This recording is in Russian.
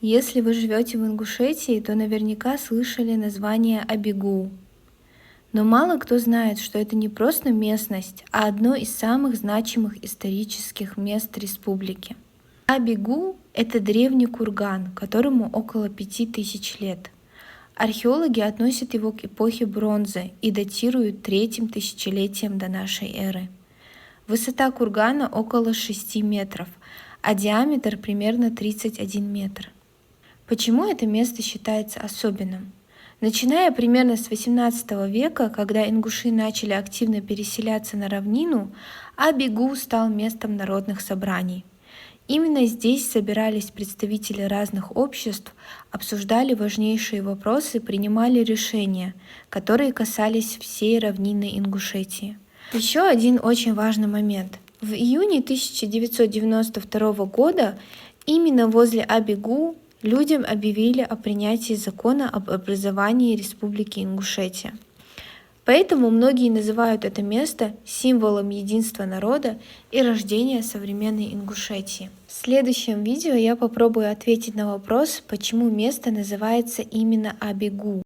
Если вы живете в Ингушетии, то наверняка слышали название Абигу. Но мало кто знает, что это не просто местность, а одно из самых значимых исторических мест республики. Абигу — это древний курган, которому около 5000 лет. Археологи относят его к эпохе бронзы и датируют третьим тысячелетием до нашей эры. Высота кургана около 6 метров, а диаметр примерно 31 метр. Почему это место считается особенным? Начиная примерно с XVIII века, когда ингуши начали активно переселяться на равнину, Абигу стал местом народных собраний. Именно здесь собирались представители разных обществ, обсуждали важнейшие вопросы, принимали решения, которые касались всей равнины Ингушетии. Еще один очень важный момент. В июне 1992 года именно возле Абигу людям объявили о принятии закона об образовании Республики Ингушетия. Поэтому многие называют это место символом единства народа и рождения современной Ингушетии. В следующем видео я попробую ответить на вопрос, почему место называется именно Абигу.